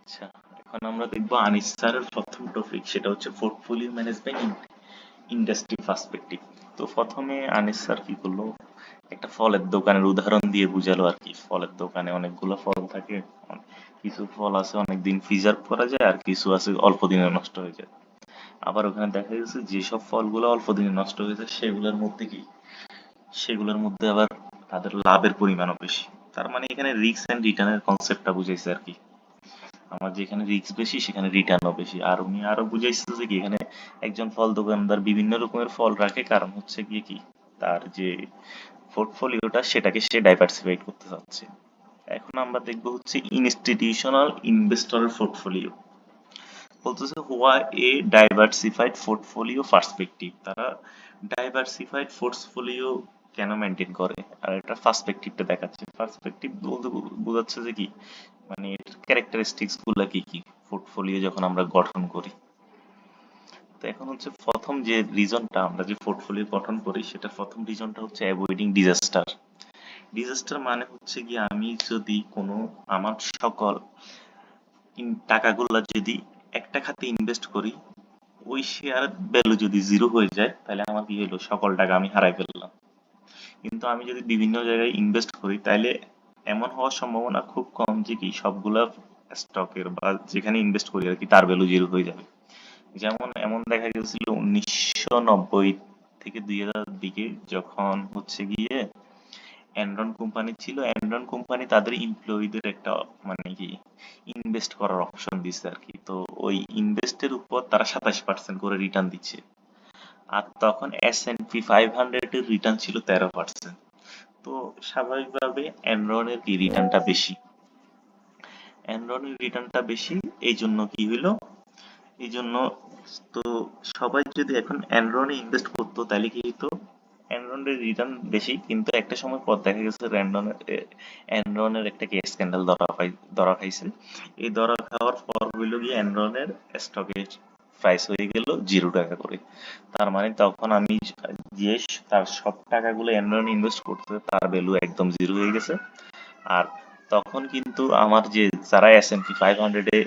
আচ্ছা, এখন আমরা দেখবো আনিস স্যারের প্রথম টপিক, সেটা হচ্ছে পোর্টফোলিও ম্যানেজমেন্ট ইন্ডাস্ট্রি পার্সপেক্টিভ। তো প্রথমে আনিস স্যার কি করলো, একটা ফলের দোকানের উদাহরণ দিয়ে বুঝালো আর কি। ফলের দোকানে অনেকগুলো ফল থাকে, কিছু ফল আছে অনেক দিন প্রিজার্ভ করা যায়, আর কিছু আছে অল্প দিনে নষ্ট হয়ে যায়। আবার ওখানে দেখা গেছে যেসব ফলগুলো অল্প দিনে নষ্ট হয়ে যায় সেগুলোর মধ্যে আবার তাদের লাভের পরিমাণও বেশি। তার মানে এখানে রিস্ক এন্ড রিটার্নের কনসেপ্টটা বুঝাইছে আর কি। আমার যেখানে রিস্ক বেশি সেখানে রিটার্নও বেশি। আর উনি আরো বুঝাইছে যে কি, এখানে একজন ফল দোকানদার বিভিন্ন রকমের ফল রাখে, কারণ হচ্ছে গিয়ে কি, তার যে পোর্টফোলিওটা সেটাকে সে ডাইভার্সিফাইড করতে চাচ্ছে। এখন আমরা দেখবো হচ্ছে ইনস্টিটিউশনাল ইনভেস্টরের পোর্টফোলিও। বলতেছে why A diversified portfolio perspective, তারা ডাইভার্সিফাইড পোর্টফোলিও কেন মেনটেন করে, আর এটা পার্সপেক্টিভটা দেখাচ্ছে। পার্সপেক্টিভ বলতে বোঝাচ্ছে যে কি, মানে এর ক্যারেক্টারিস্টিক্স গুলা কি কি পোর্টফোলিও যখন আমরা গঠন করি। তো এখন হচ্ছে প্রথম যে রিজনটা, আমরা যে পোর্টফোলিও গঠন করি সেটা প্রথম রিজনটা হচ্ছে অ্যাভয়েডিং ডিজাস্টার। ডিজাস্টার মানে হচ্ছে কি, আমি যদি কোনো আমার সকল টাকাগুলা যদি একটা খাতে ইনভেস্ট করি, ওই শেয়ার ভ্যালু যদি জিরো হয়ে যায়, তাহলে আমার কি হলো, সকল টাকা আমি হারাই ফেললাম। কিন্তু আমি যদি বিভিন্ন জায়গায় ইনভেস্ট করি, তাহলে এমন হওয়ার সম্ভাবনা খুব কম যে কি সবগুলা স্টকের বা যেখানে ইনভেস্ট করি আর কি তার ভ্যালু জিরো হয়ে যাবে। যেমন এমন দেখা গেছিল 1990 থেকে 2000 দিকে, যখন হচ্ছে গিয়ে এনরন কোম্পানি ছিল। এনরন কোম্পানি তাদের এমপ্লয়ীদের একটা মানে কি ইনভেস্ট করার অপশন দিচ্ছে আর কি। তো ওই ইনভেস্টের উপর তারা 27% করে রিটার্ন দিচ্ছে। আর তখন S&P 500 এর রিটার্ন ছিল 13%। তো স্বাভাবিকভাবে এনরনের কি রিটার্নটা বেশি। এনরনের রিটার্নটা বেশি, এই জন্য কি হইলো, এই জন্য তো সবাই যদি এখন এনরনে ইনভেস্ট করতো, তাহলে কি হতো, এনরনের রিটার্ন বেশি, কিন্তু একটা সময় পর দেখা গেছে এনরনের একটা কেস স্ক্যান্ডাল ধরা খাইছে। এই ধরা খাওয়ার পর হইল গিয়ে এনরনের স্টকের প্রাইস হয়ে গেল 0 টাকা করে। তার মানে তখন আমি যে তার সব টাকাগুলো এনরন ইনভেস্ট করতে, তার ভ্যালু একদম জিরো হয়ে গেছে। আর তখন কিন্তু আমার যে যারা S&P 500 এ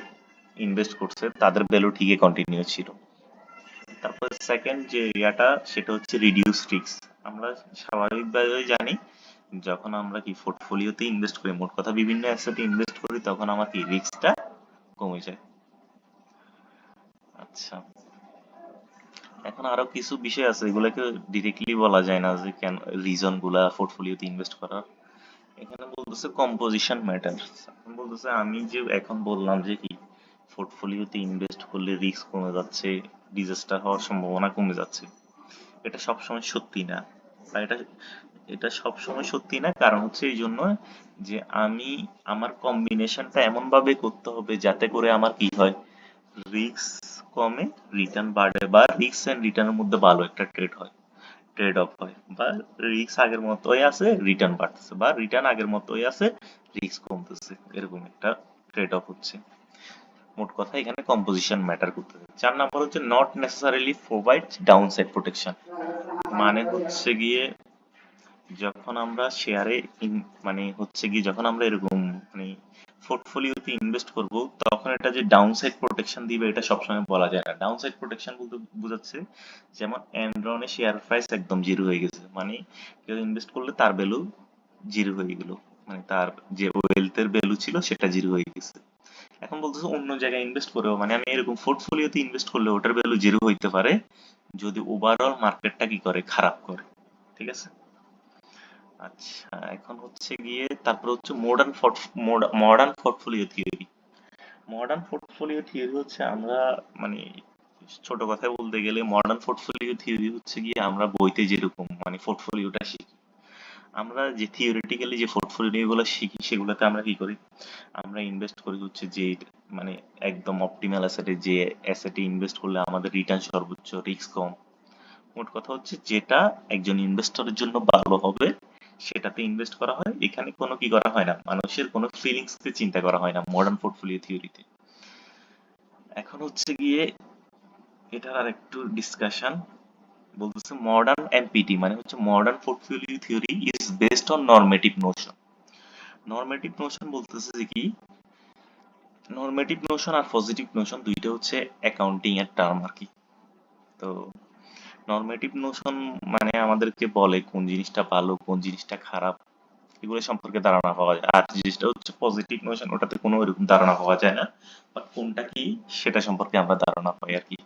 ইনভেস্ট করছে তাদের ভ্যালু ঠিকই কন্টিনিউ ছিল। তারপর সেকেন্ড যে ইয়াটা, সেটা হচ্ছে রিডিউস রিস্ক। আমরা স্বাভাবিকভাবে জানি, যখন আমরা কি পোর্টফোলিওতে ইনভেস্ট করি, মোট কথা বিভিন্ন অ্যাসেটে ইনভেস্ট করি, তখন আমার কি রিস্কটা কমে যায়। আচ্ছা, এখন আরো কিছু বিষয় আছে, এগুলোকে ডিরেক্টলি বলা যায় না যে কেন রিজন গুলা পোর্টফোলিওতে ইনভেস্ট করার। এখানে বলতেছে কম্পোজিশন ম্যাটার। এখন বলতেছে আমি যে এখন বললাম যে কি পোর্টফোলিওতে ইনভেস্ট করলে রিস্ক কমে যাচ্ছে, ডিজাস্টার হওয়ার সম্ভাবনা কমে যাচ্ছে, এটা সবসময় সত্যি না। বা এটা এটা সবসময় সত্যি না, কারণ হচ্ছে এই জন্য যে আমি আমার কম্বিনেশনটা এমন ভাবে করতে হবে যাতে করে আমার কি হয়, রিস্ক কমে, রিটার্ন বাড়ে, বা রিস্ক এন্ড রিটার্নের মধ্যে ভালো একটা ট্রেড অফ হয়। বা রিস্ক আগের মতোই আছে, রিটার্ন বাড়তেছে, বা রিটার্ন আগের মতোই আছে, রিস্ক কমতেছে, এরকম একটা ট্রেড অফ হচ্ছে। মোট কথা এখানে কম্পোজিশন ম্যাটার করতেছে। 4 নাম্বার হচ্ছে not necessarily provide downside protection. মানে হচ্ছে গিয়ে, যখন আমরা শেয়ারে মানে হচ্ছে গিয়ে যখন আমরা এরকম মানে পোর্টফোলিওতে ইনভেস্ট করব, তখন এটা যে ডাউনসাইড প্রোটেকশন দিবে এটা সবসময় বলা যায় না। ডাউনসাইড প্রোটেকশন বলতে বোঝাচ্ছে, যেমন এনরনের শেয়ার প্রাইস একদম জিরো হয়ে গেছে, মানে কেউ ইনভেস্ট করলে তার ভ্যালু জিরো হয়ে গেল, মানে তার যে ওয়েলথের ভ্যালু ছিল সেটা জিরো হয়ে গেছে। এখন বলতেছে অন্য জায়গায় ইনভেস্ট করেও, মানে আমি এরকম পোর্টফোলিওতে ইনভেস্ট করলে ওটার ভ্যালু জিরো হইতে পারে যদি ওভারঅল মার্কেটটা কি করে, খারাপ করে। ঠিক আছে। আচ্ছা, এখন হচ্ছে গিয়ে তারপর হচ্ছে modern portfolio theory. Modern portfolio theory হচ্ছে আমরা মানে ছোট কথায় বলতে গেলে, মডার্ন পোর্টফোলিও থিওরি হচ্ছে গিয়ে আমরা বইতে যেরকম মানে পোর্টফোলিওটা শিখি, আমরা যে থিওরিটিক্যালি যে পোর্টফোলিও গুলো শিখি সেগুলোতে আমরা কি করি, আমরা ইনভেস্ট করি হচ্ছে যে মানে একদম অপটিমাল অ্যাসেটে, যে অ্যাসেটে ইনভেস্ট করলে আমাদের রিটার্ন সর্বোচ্চ, রিস্ক কম। মোট কথা হচ্ছে যেটা একজন ইনভেস্টরের জন্য ভালো হবে সেটাতে ইনভেস্ট করা হয়। এখানে কোনো কি করা হয় না, মানুষের কোনো ফিলিংস কে চিন্তা করা হয় না মডার্ন পোর্টফোলিও থিওরিতে। এখন হচ্ছে গিয়ে এটার আর একটু ডিসকাশন। বলতেছে মডার্ন এমপিটি মানে হচ্ছে modern portfolio theory is based on normative notion. Normative notion বলতেছে যে কি, নরমেটিভ নোশন আর পজিটিভ নোশন দুইটা হচ্ছে অ্যাকাউন্টিং এর টার্ম আর কি। তো নরমেটিভ নোশন মানে আমাদেরকে বলে কোন জিনিসটা ভালো কোন জিনিসটা খারাপ এগুলো সম্পর্কে ধারণা পাওয়া যায়, আর জিনিসটা হচ্ছে পজিটিভ নোশন, ওটাতে কোনো এরকম ধারণা পাওয়া যায় না, বাট কোনটা কি সেটা সম্পর্কে আমরা ধারণা পাই আর কি।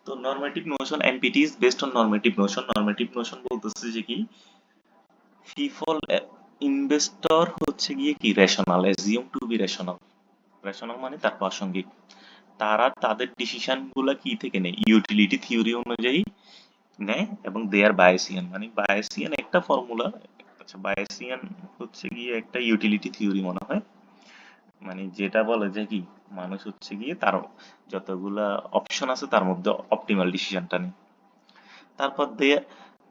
তো normative notion NPT is based on normative notion. Normative notion বলতেছে যে কি পিপল ইনভেস্টর হচ্ছে গিয়ে কি rational, assume to be rational. Rational মানে তার প্রাসঙ্গিক, তারা তাদের ডিসিশন গুলা কি থেকে নেয়, ইউটিলিটি থিওরি অনুযায়ী নেয়, এবং দে আর বায়াসিয়ান। মানে বায়াসিয়ান একটা ফর্মুলা, আচ্ছা বায়াসিয়ান হচ্ছে গিয়ে একটা ইউটিলিটি থিওরি মনে হয়, মানে যেটা বলে যে কি মানুষ হচ্ছে গিয়ে তার যতগুলা অপশন আছে তার মধ্যে অপটিমাল ডিসিশনটা নেয়। তারপর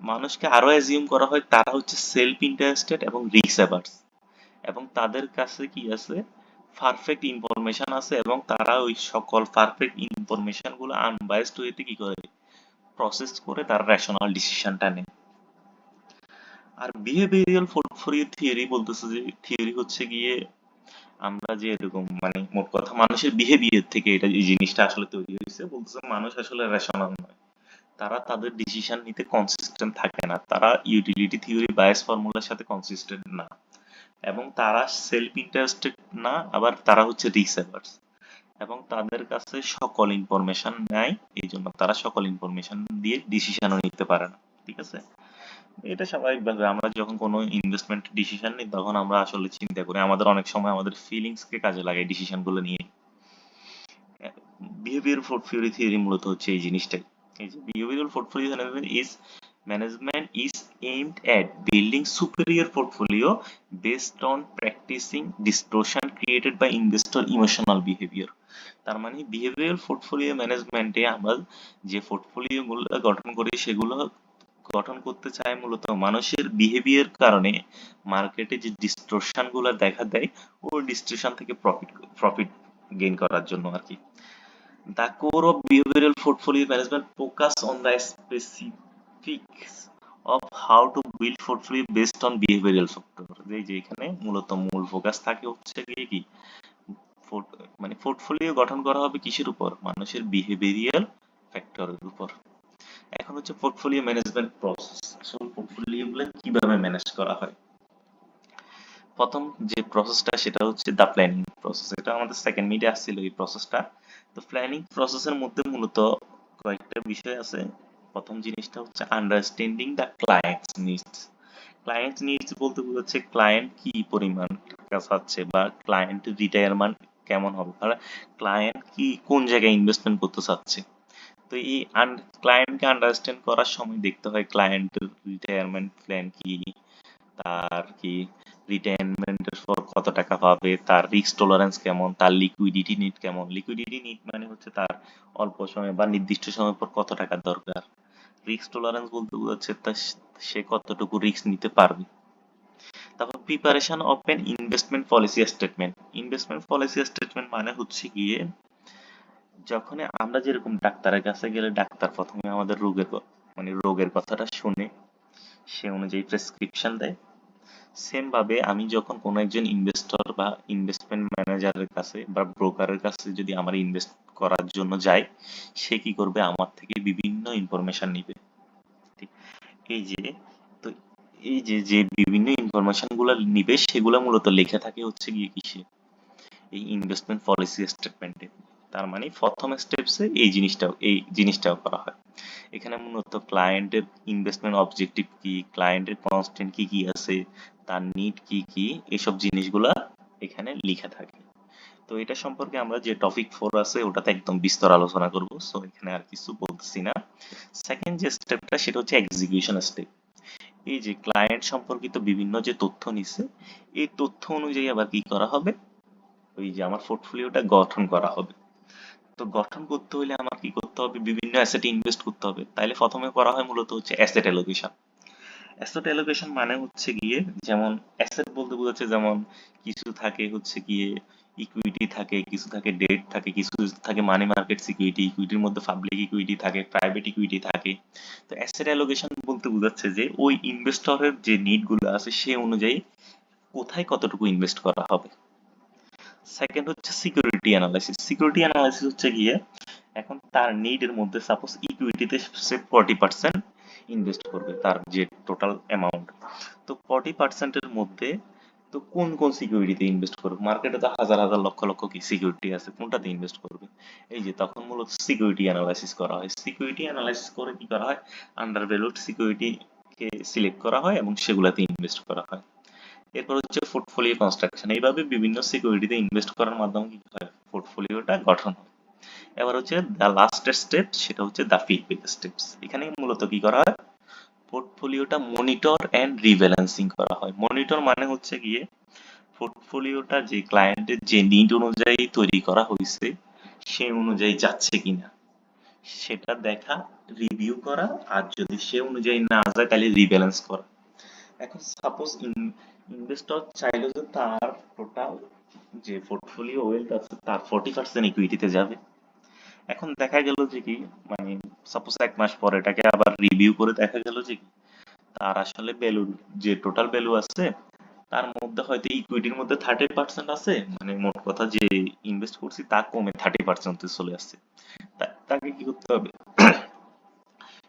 মানুষকে আরো অ্যাজিউম করা হয় তারা হচ্ছে সেলফ ইন্টারেস্টেড এবং রিস্ক অ্যাভার্স, এবং তাদের কাছে কি আছে পারফেক্ট ইনফরমেশন আছে, এবং তারা ওই সকল পারফেক্ট ইনফরমেশন গুলো আনবায়াসড ওয়েতে কি করে প্রসেস করে তার রেশনাল ডিসিশনটা নেয়। আর বিহেভিয়ারাল পোর্টফোলিও থিওরি বলতেছে যে থিওরি হচ্ছে গিয়ে আমরা যে এরকম মানে মোট কথা মানুষের বিহেভিয়ার থেকে এটা এই জিনিসটা আসলে তৈরি হয়েছে, বলতেছে মানুষ আসলে রেশনাল নয়, তারা তাদের ডিসিশন নিতে কনসিস্টেন্ট থাকে না, তারা ইউটিলিটি থিওরি বায়াস ফর্মুলার সাথে কনসিস্টেন্ট না, এবং তারা সেলফ ইন্টারেস্টেড না, আবার তারা হচ্ছে রিস্ক অ্যাভার্স, এবং তাদের কাছে সকল ইনফরমেশন নাই, এই জন্য তারা সকল ইনফরমেশন দিয়ে ডিসিশনও নিতে পারে না। ঠিক আছে, এটা স্বাভাবিকভাবে আমরা যখন কোনো ইনভেস্টমেন্ট ডিসিশন নিই তখন আমরা আসলে চিন্তা করি, আমাদের অনেক সময় আমাদের ফিলিংস কে কাজে লাগাই ডিসিশন গুলো নিয়ে। বিহেভিয়ার পোর্টফোলিও থিওরি মূলত হচ্ছে এই জিনিসটাই, এই যে behavioural portfolio management is aimed at building superior portfolio based on practicing distortion created by investor emotional behavior। তার মানে বিহেভিয়ারাল পোর্টফোলিও ম্যানেজমেন্টে আমরা যে পোর্টফোলিও গুলো গঠন করি সেগুলো গঠন করতে চায় মূলত মানুষের বিহেভিয়ার কারণে মার্কেটে যে ডিস্টরশন গুলো দেখা দেয় ওই ডিস্টরশন থেকে প্রফিট গেইন করার জন্য আর কি। The core of behavioral portfolio management focus on the specifics of how to build portfolio based on behavioral factor। এই যে এখানে মূলত মূল ফোকাস থাকে হচ্ছে গিয়ে কি মানে পোর্টফোলিও গঠন করা হবে কিসের উপর, মানুষের বিহেভিয়ারাল ফ্যাক্টরের উপর। এখন হচ্ছে পোর্টফোলিও ম্যানেজমেন্ট প্রসেস, আসলে পোর্টফোলিও গুলো কিভাবে ম্যানেজ করা হয়। প্রথম যে প্রসেসটা সেটা হচ্ছে দা প্ল্যানিং প্রসেস, এটা আমাদের সেকেন্ড মিডে আসছিল এই প্রসেসটা। তো প্ল্যানিং প্রসেসের মধ্যে মূলত কয়েকটা বিষয় আছে। প্রথম জিনিসটা হচ্ছে আন্ডারস্ট্যান্ডিং দা ক্লায়েন্টস নিডস। ক্লায়েন্ট নিডস বলতে বোঝাচ্ছে ক্লায়েন্ট কি পরিমাণ টাকা চাচ্ছে বা ক্লায়েন্ট রিটায়ারমেন্ট কেমন হবে, আর ক্লায়েন্ট কি কোন জায়গায় ইনভেস্টমেন্ট করতে চাচ্ছে। তো এই ক্লায়েন্টকে আন্ডারস্ট্যান্ড করার সময় দেখতে হয় ক্লায়েন্টের রিটায়ারমেন্ট প্ল্যান কি, তার কি রিটায়ারমেন্টের পর কত টাকা পাবে, তার রিস্ক টলারেন্স কেমন, তার লিকুইডিটি নিড কেমন। লিকুইডিটি নিড মানে হচ্ছে তার অল্প সময় বা নির্দিষ্ট সময় পর কত টাকা দরকার। রিস্ক টলারেন্স বলতে বোঝাচ্ছে সে কতটুকু রিস্ক নিতে পারবে। তারপর preparation of N investment policy statement. Investment policy statement মানে হচ্ছে গিয়ে যখন আমরা যেরকম ডাক্তারের কাছে গেলে ডাক্তার প্রথমে আমাদের মানে রোগের কথাটা শুনে সে অনুযায়ী প্রেসক্রিপশন দেয়, সেম ভাবে আমি যখন কোনো একজন ইনভেস্টর বা ইনভেস্টমেন্ট ম্যানেজারের কাছে বা ব্রোকারের কাছে যদি আমার ইনভেস্ট করার জন্য যাই, সে কি করবে আমার থেকে বিভিন্ন ইনফরমেশন নিবে। ঠিক, এই যে তো এই যে যে বিভিন্ন ইনফরমেশন গুলো নিবে সেগুলো মূলত লেখা থাকে হচ্ছে গিয়ে কিসে, এই ইনভেস্টমেন্ট পলিসি স্টেটমেন্টে। তার মানে প্রথম স্টেপসে এই জিনিসটাও করা হয়। এখানে মূলত ক্লায়েন্টের ইনভেস্টমেন্ট অবজেক্টিভ কি, ক্লায়েন্টের কনস্ট্রেন্ট কি কি আছে, তার নিড কি কি, এসব জিনিসগুলা এখানে লেখা থাকে। তো এটা সম্পর্কে আমরা যে টপিক 4 আছে ওটাতে একদম বিস্তর আলোচনা করব, সো এখানে আর কিছু বলতেছি না। সেকেন্ড যে স্টেপটা সেটা হচ্ছে এক্সিকিউশন স্টেপ। এই যে ক্লায়েন্ট সম্পর্কিত বিভিন্ন যে তথ্য নিছে এই তথ্য অনুযায়ী আবার কি করা হবে, ওই যে আমার পোর্টফোলিওটা গঠন করা হবে। তো গঠন করতে হলে আমার কি করতে হবে, বিভিন্ন অ্যাসেটে ইনভেস্ট করতে হবে, তাইলে প্রথমে করা হয় মূলত হচ্ছে অ্যাসেট অ্যালোকেশন। অ্যাসেট অ্যালোকেশন মানে হচ্ছে গিয়ে যেমন অ্যাসেট বলতে বোঝাচ্ছে যেমন কিছু থাকে হচ্ছে গিয়ে ইকুইটি থাকে, কিছু থাকে ডেট থাকে, কিছু থাকে মানি মার্কেট সিকিউরিটি, ইকুইটির মধ্যে পাবলিক ইকুইটি থাকে, প্রাইভেট ইকুইটি থাকে। তো অ্যাসেট অ্যালোকেশন বলতে বোঝাচ্ছে যে ওই ইনভেস্টরের যে নিড গুলো আছে সে অনুযায়ী কোথায় কতটুকু ইনভেস্ট করা হবে। সেকেন্ড হচ্ছে সিকিউরিটি অ্যানালাইসিস। সিকিউরিটি অ্যানালাইসিস হচ্ছে গিয়ে এখন তার নিডের মধ্যে সাপোজ ইকুইটিতে সে 40% ইনভেস্ট করবে তার যে টোটাল অ্যামাউন্ট, তো 40%-এর মধ্যে তো কোন কোন সিকিউরিটিতে ইনভেস্ট করবে, মার্কেটে তো হাজার হাজার লক্ষ লক্ষ কি সিকিউরিটি আছে, কোনটাতে ইনভেস্ট করবে, এই যে তখন মূলত সিকিউরিটি অ্যানালাইসিস করা হয়। সিকিউরিটি অ্যানালাইসিস করে কি করা হয়, আন্ডার ভ্যালুড সিকিউরিটি কে সিলেক্ট করা হয় এবং সেগুলাতে ইনভেস্ট করা হয়। এরপর হচ্ছে পোর্টফোলিও কনস্ট্রাকশন, এইভাবে বিভিন্ন সিকিউরিটিতে ইনভেস্ট করার মাধ্যমে কি হয়, পোর্টফোলিওটা গঠন হয়। এবার হচ্ছে দ্য লাস্ট স্টেপ, সেটা হচ্ছে দ্য ফিডব্যাক স্টেপস। এখানে মূলত কি করা হয়, পোর্টফোলিওটা মনিটর এন্ড রিব্যালেন্সিং করা হয়। মনিটর মানে হচ্ছে গিয়ে পোর্টফোলিওটা যে ক্লায়েন্টের যে নিড অনুযায়ী তৈরি করা হয়েছে সেই অনুযায়ী যাচ্ছে কিনা সেটা দেখা, রিভিউ করা, আর যদি সে অনুযায়ী না যায় তাহলে রিব্যালেন্স করা। এখন সাপোজ ইনভেস্টর চাইলো যে তার টোটাল যে পোর্টফোলিও ওয়েলথ আছে তার 40% ইকুইটিতে যাবে। এখন দেখা গেল যে কি, মানে সাপোজ 1 মাস পরে এটাকে আবার রিভিউ করে দেখা গেল যে কি তার আসলে ভ্যালু, যে টোটাল ভ্যালু আছে তার মধ্যে হয়তো ইকুইটির মধ্যে 30% আছে, মানে মোট কথা যে ইনভেস্ট করছি তা কমে 30% চলে আসছে। তাকে কি করতে হবে,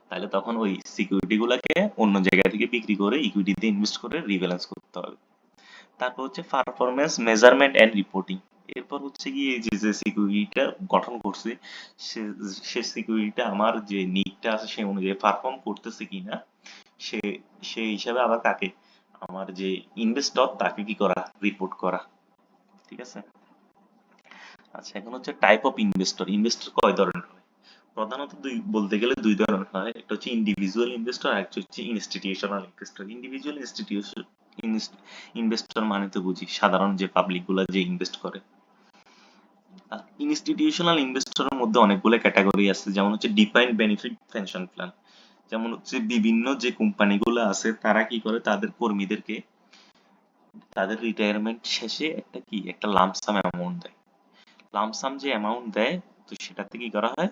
তাহলে তখন ওই সিকিউরিটি গুলাকে অন্য জায়গা থেকে বিক্রি করে ইকুইটিতে ইনভেস্ট করে রিব্যালেন্স করতে হবে। তারপর হচ্ছে পারফরম্যান্স মেজারমেন্ট এন্ড রিপোর্টিং। এরপর হচ্ছে কি এই যে যে সিকিউরিটিটা গঠন করছে সে সে সিকিউরিটিটা আমার যে নিডটা আছে সেই অনুযায়ী পারফর্ম করতেছে কিনা সে সেই হিসাবে আবার কাকে, আমার যে ইনভেস্টর তাকে কি করা, রিপোর্ট করা। ঠিক আছে। আচ্ছা, এখন হচ্ছে টাইপ অফ ইনভেস্টর। ইনভেস্টর কয় ধরনের হয়, প্রধানত বলতে গেলে দুই ধরনের হয়, একটা হচ্ছে ইন্ডিভিজুয়াল ইনভেস্টর আর একটা হচ্ছে institutional investor. Individual institution investor মানে তো বুঝি সাধারণ যে পাবলিক গুলা যে ইনভেস্ট করে। আর ইনস্টিটিউশনাল ইনভেস্টরের মধ্যে অনেকগুলো ক্যাটাগরি আছে, যেমন হচ্ছে ডিফাইন্ড বেনিফিট পেনশন প্ল্যান। যেমন হচ্ছে বিভিন্ন যে কোম্পানিগুলো আছে তারা কি করে তাদের কর্মীদেরকে তাদের রিটায়ারমেন্ট শেষে একটা কি একটা লামসাম অ্যামাউন্ট দেয়। লামসাম যে অ্যামাউন্ট দেয়, তো সেটাতে কি করা হয়,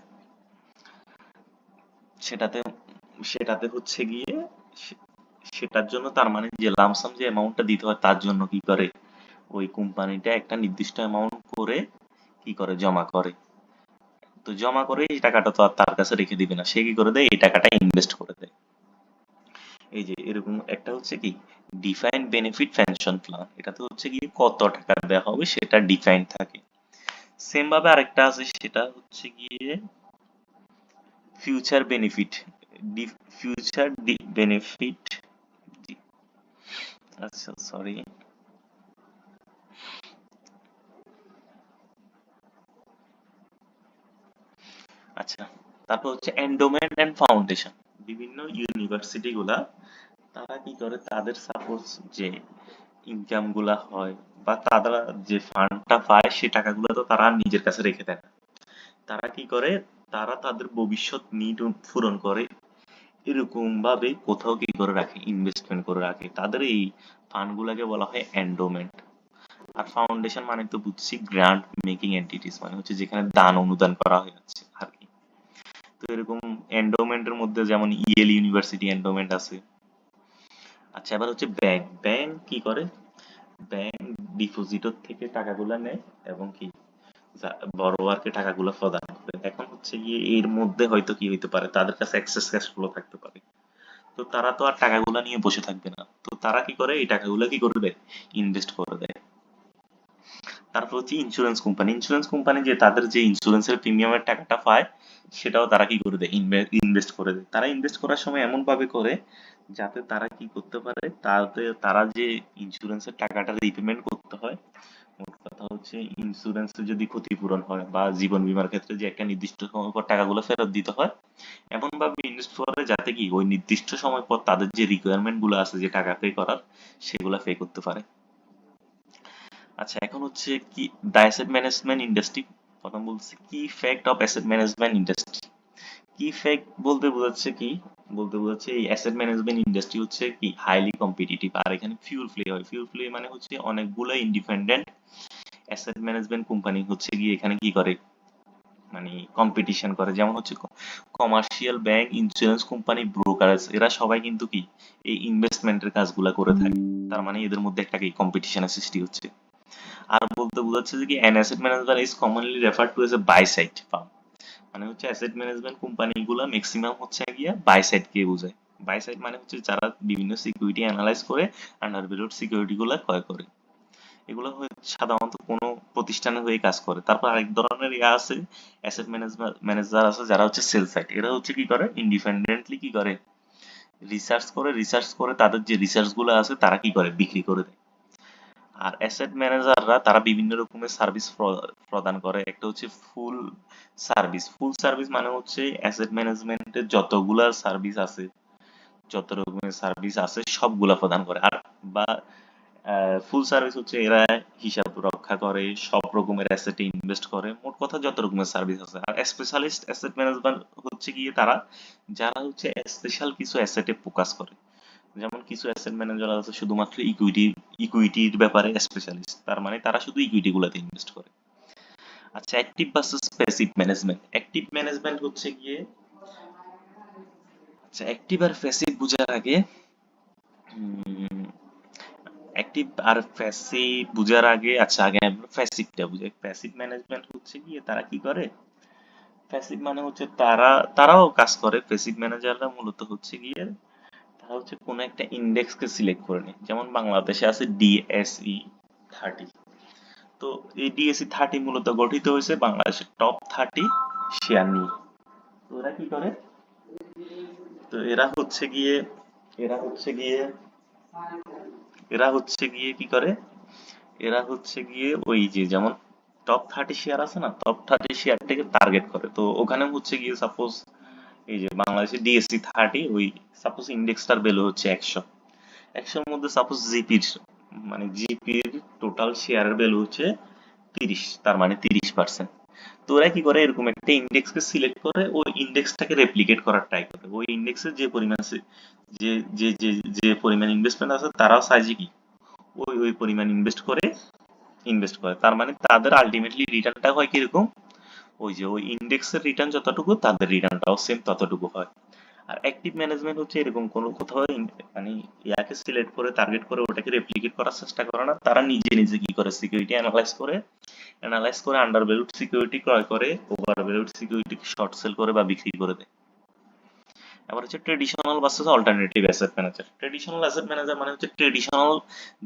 সেটাতে সেটাতে হচ্ছে গিয়ে সে- সেটার জন্য তার মানে যে লামসাম যে অ্যামাউন্টটা দিতে হয় তার জন্য কি করে ওই কোম্পানিটা একটা নির্দিষ্ট অ্যামাউন্ট করে কি করে জমা করে। তো জমা করে এই টাকাটা তো আর তার কাছে রেখে দিবে না, সে কি করে দেয় এই টাকাটা ইনভেস্ট করে দেয়। এই যে এরকম একটা হচ্ছে কি ডিফাইন্ড বেনিফিট পেনশন প্ল্যান, এটাতে হচ্ছে কি কত টাকা দেওয়া হবে সেটা ডিফাইন্ড থাকে। সেম ভাবে আরেকটা আছে, সেটা হচ্ছে গিয়ে ফিউচার বেনিফিট, ফিউচার বেনিফিট, আচ্ছা সরি, আচ্ছা। তারপর হচ্ছে এন্ডোমেন্ট এন্ড ফাউন্ডেশন। বিভিন্ন ইউনিভার্সিটি গুলা তারা কি করে তাদের সাপোজ যে ইনকাম গুলা হয় বা তারা যে ফান্ডটা পায় সেই টাকাগুলো তো তারা নিজের কাছে রেখে দেয় না। তারা কি করে, তারা তাদের ভবিষ্যৎ নিড পূরণ করে এরকম ভাবে কোথাও কি করে রাখে, ইনভেস্টমেন্ট করে রাখে। তাদের এই ফান্ড গুলাকে বলা হয় এন্ডোমেন্ট। আর ফাউন্ডেশন মানে তো বুঝছি গ্রান্ট মেকিং এন্টিটিস, মানে হচ্ছে যেখানে দান অনুদান করা হয়েছে আর কি। তো এরকম এন্ডোমেন্টের মধ্যে যেমন ইয়েল ইউনিভার্সিটি এন্ডোমেন্ট আছে। আচ্ছা, এবার হচ্ছে ব্যাংক। ব্যাংক কি করে, ব্যাংক ডিপোজিটর থেকে টাকাগুলা নেয় এবং কি বড়োয়ারকে টাকাগুলো প্রদান করে। এখন হচ্ছে গিয়ে এর মধ্যে হয়তো কি হইতে পারে তাদের কাছে এক্সেস ক্যাশ ফ্লো থাকতে পারে, তো তারা তো আর টাকাগুলা নিয়ে বসে থাকবে না, তো তারা কি করে এই টাকাগুলা কি করে দেয়, ইনভেস্ট করে দেয়। তারপর হচ্ছে ইন্স্যুরেন্স কোম্পানি। ইন্স্যুরেন্স কোম্পানি যে তাদের যে ইন্স্যুরেন্সের প্রিমিয়ামের টাকাটা পায় সেটাও তারা কি করে দেয়, ইনভেস্ট করে দেয়। তারা ইনভেস্ট করার সময় এমন ভাবে করে যাতে তারা কি করতে পারে, তাতে তারা যে ইন্স্যুরেন্সের টাকাটা রিপেমেন্ট করতে হয়, মোট কথা হচ্ছে ইন্স্যুরেন্সে যদি ক্ষতিপূরণ হয় বা জীবন বীমার ক্ষেত্রে যে একটা নির্দিষ্ট সময় পর টাকাগুলো ফেরত দিতে হয়, এমন ভাবে ইনভেস্ট করে যাতে কি ওই নির্দিষ্ট সময় পর তাদের যে রিকোয়ারমেন্ট গুলো আছে যে টাকা পে করার সেগুলা পে করতে পারে। আচ্ছা, এখন হচ্ছে কি দ্য অ্যাসেট ম্যানেজমেন্ট ইন্ডাস্ট্রি। প্রথম বলছে কি fact of asset management industry. কি ফ্যাক্ট বলতে বোঝাচ্ছে কি, বলতে বোঝাচ্ছে এই অ্যাসেট ম্যানেজমেন্ট ইন্ডাস্ট্রি হচ্ছে কি হাইলি কম্পিটিটিভ, আর এখানে ফিউল প্লে হয়। ফিউল প্লে মানে হচ্ছে অনেকগুলো ইন্ডিপেন্ডেন্ট অ্যাসেট ম্যানেজমেন্ট কোম্পানি হচ্ছে গিয়ে এখানে কি করে, মানে কম্পিটিশন করে। যেমন হচ্ছে commercial bank, insurance company, brokerage, এরা সবাই কিন্তু কি এই ইনভেস্টমেন্টের কাজগুলা করে থাকে। তার মানে এদের মধ্যে একটা কি কম্পিটিশনের সৃষ্টি হচ্ছে। আর বলতে বোঝাচ্ছে যে কি an asset manager is commonly refer to as a buy side firm, মানে হচ্ছে অ্যাসেট ম্যানেজমেন্ট কোম্পানিগুলো ম্যাক্সিমাম হচ্ছে গিয়ে বাই সাইড কে বোঝায়। বাই সাইড মানে হচ্ছে যারা বিভিন্ন সিকিউরিটি অ্যানালাইজ করে আন্ডারভ্যালুড সিকিউরিটি গুলা ক্রয় করে, এগুলো সাধারণত কোনো প্রতিষ্ঠানের হয়ে কাজ করে। তারপর আরেক ধরনের ইয়া আছে, অ্যাসেট ম্যানেজার আছে যারা হচ্ছে সেল সাইড, এরা হচ্ছে কি করে ইন্ডিপেন্ডেন্টলি কি করে রিসার্চ করে তাদের যে রিসার্চ গুলো আছে তারা কি করে বিক্রি করে দেয়। আর অ্যাসেট ম্যানেজাররা তারা বিভিন্ন রকমের সার্ভিস প্রদান করে। একটা হচ্ছে ফুল সার্ভিস মানে হচ্ছে অ্যাসেট ম্যানেজমেন্টের যত রকমের সার্ভিস আছে সবগুলা প্রদান করে। আর বা ফুল সার্ভিস হচ্ছে এরা হিসাব রক্ষা করে, সব রকমের অ্যাসেটে ইনভেস্ট করে, মোট কথা যত রকমের সার্ভিস আছে। আর স্পেশালিস্ট অ্যাসেট ম্যানেজমেন্ট হচ্ছে গিয়ে যারা হচ্ছে স্পেশাল কিছু অ্যাসেটে ফোকাস করে। যেমন কিছু অ্যাসেট ম্যানেজার আছে শুধুমাত্র ইকুইটির ব্যাপারে স্পেশালিস্ট, তার মানে তারা শুধু ইকুইটি গুলাতে ইনভেস্ট করে। আচ্ছা, active versus passive management. Active management হচ্ছে গিয়ে, আচ্ছা অ্যাক্টিভ আর প্যাসিভ বুঝার আগে অ্যাক্টিভ আর প্যাসিভ বুঝার আগে আচ্ছা আগে আমরা প্যাসিভটা বুঝাই। প্যাসিভ ম্যানেজমেন্ট হচ্ছে গিয়ে তারা কি করে, প্যাসিভ মানে হচ্ছে তারাও কাজ করে। প্যাসিভ ম্যানেজাররা মূলত হচ্ছে গিয়ে তারা হচ্ছে কোনো একটা ইন্ডেক্সকে সিলেক্ট করে নেয়। যেমন বাংলাদেশে আছে ডিএসই 30। তো এই ডিএসই 30 মূলত গঠিত হয়েছে বাংলাদেশের টপ 30 শেয়ার নিয়ে। তো ওরা কি করে, তো এরা হচ্ছে গিয়ে এরা হচ্ছে গিয়ে কি করে, এরা হচ্ছে গিয়ে ওই যে যেমন টপ 30 শেয়ার আছে না, টপ 30 শেয়ারটাকে টার্গেট করে। তো ওখানে হচ্ছে গিয়ে সাপোজ এই যে বাংলাদেশের ডিএসসি 30, ওই সাপোজ ইন্ডেক্সটার ভ্যালু হচ্ছে 100, 100-র মধ্যে সাপোজ জিপির টোটাল শেয়ারের ভ্যালু হচ্ছে 30, তার মানে 30%। তো ওরা কি করে, এরকম একটা ইন্ডেক্সকে সিলেক্ট করে ওই ইন্ডেক্সটাকে রেপ্লিকেট করার ট্রাই করে। ওই ইন্ডেক্সের যে পরিমাণ যে যে যে যে পরিমাণ ইনভেস্টমেন্ট আছে তারাও চাইছে কি ওই পরিমাণ ইনভেস্ট করে। তার মানে তাদের আলটিমেটলি রিটার্নটা হয় কিরকম, ওই যে ওই ইন্ডেক্সের রিটার্ন যতটুকু তাদের রিটার্নটাও সেম ততটুকু হয়। আর অ্যাক্টিভ ম্যানেজমেন্ট হচ্ছে এরকম কোনো কোথাও মানে ইয়াকে সিলেক্ট করে টার্গেট করে ওটাকে রেপ্লিকেট করার চেষ্টা করে না, তারা নিজে নিজে কি করে সিকিউরিটি অ্যানালাইজ করে আন্ডার ভ্যালুড সিকিউরিটি ক্রয় করে over valued security short sell করে বা বিক্রি করে দেয়। আবার হচ্ছে traditional versus alternative asset manager. Traditional asset manager মানে হচ্ছে ট্রেডিশনাল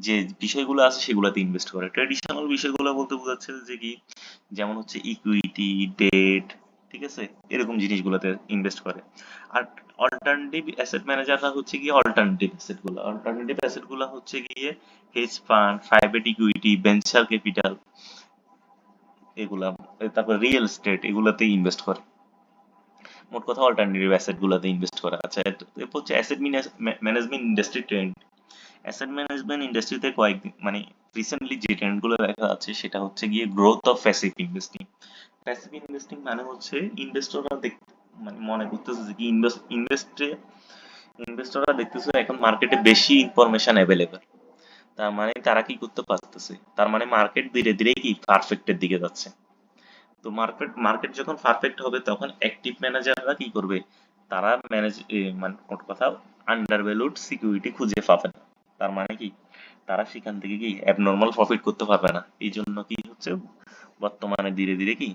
যে বিষয়গুলো আছে সেগুলোতে ইনভেস্ট করে। ট্রেডিশনাল বিষয়গুলো বলতে বোঝাচ্ছে যে কি, যেমন হচ্ছে ইকুইটি, ডেট, ঠিক আছে, এরকম জিনিসগুলোতে ইনভেস্ট করে। আর অল্টারনেটিভ অ্যাসেট ম্যানেজাররা হচ্ছে গিয়ে অল্টারনেটিভ অ্যাসেটগুলো হচ্ছে গিয়ে hedge fund, private equity, venture capital, এগুলা, তারপর রিয়েল এস্টেট, এগুলোতে ইনভেস্ট করে। মোট কথা অল্টারনেটিভ অ্যাসেট গুলোতে ইনভেস্ট করা। আচ্ছা, এরপর হচ্ছে asset management industry trend. Asset management ইন্ডাস্ট্রিতে কয়েকদিন মানে রিসেন্টলি যে ট্রেন্ড গুলো দেখা যাচ্ছে সেটা হচ্ছে গিয়ে growth of passive investing. Passive investing মানে হচ্ছে ইনভেস্টররা মানে মনে করতেছে যে কি ইনভেস্টররা দেখতেছে এখন মার্কেটে বেশি ইনফরমেশন অ্যাভেলেবেল, তার মানে তারা কি করতে পারতেছে, তার মানে মার্কেট ধীরে ধীরে কি পারফেক্টের দিকে যাচ্ছে। তো মার্কেট যখন পারফেক্ট হবে তখন অ্যাক্টিভ ম্যানেজাররা কি করবে, তারা মানে মোট কথা আন্ডার ভ্যালুড সিকিউরিটি খুঁজে পাবে না। তার মানে কি তারা সেখান থেকে কি অ্যাবনর্মাল প্রফিট করতে পারবে না। এই জন্য কি হচ্ছে, বর্তমানে ধীরে ধীরে কি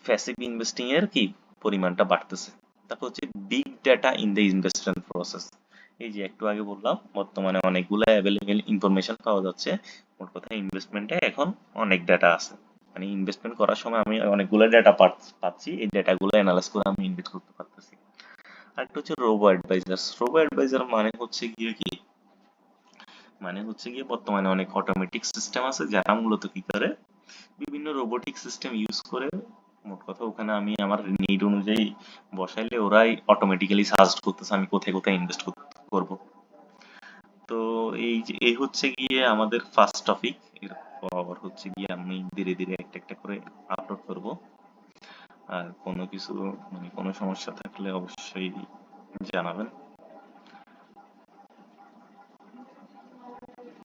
প্যাসিভ ইনভেস্টিং এর কি পরিমাণটা বাড়তেছে। তারপর হচ্ছে big data in the investment process. এই যে একটু আগে বললাম বর্তমানে অনেকগুলো অ্যাভেলেবেল ইনফরমেশন পাওয়া যাচ্ছে। মোট কথা ইনভেস্টমেন্টে এখন অনেক ডেটা আছে, মানে ইনভেস্টমেন্ট করার সময় আমি অনেকগুলো ডেটা পাচ্ছি, এই ডেটাগুলো অ্যানালাইজ করে আমি ইনভেস্ট করতে পারতেছি। আরেকটা হচ্ছে রোবো অ্যাডভাইজার মানে হচ্ছে গিয়ে বর্তমানে অনেক অটোমেটিক সিস্টেম আছে যারা মূলত কি করে বিভিন্ন রোবোটিক সিস্টেম ইউজ করে। মোট কথা ওখানে আমি আমার নিড অনুযায়ী বসাইলে ওরাই অটোমেটিক্যালি সাজেস্ট করতেছে আমি কোথায় কোথায় ইনভেস্ট করব। তো এই হচ্ছে গিয়ে আমাদের ফার্স্ট টপিক। এরপর হচ্ছে গিয়ে আমি ধীরে ধীরে একটা একটা করে আপলোড করব। আর কোনো কিছু মানে কোনো সমস্যা থাকলে অবশ্যই জানাবেন।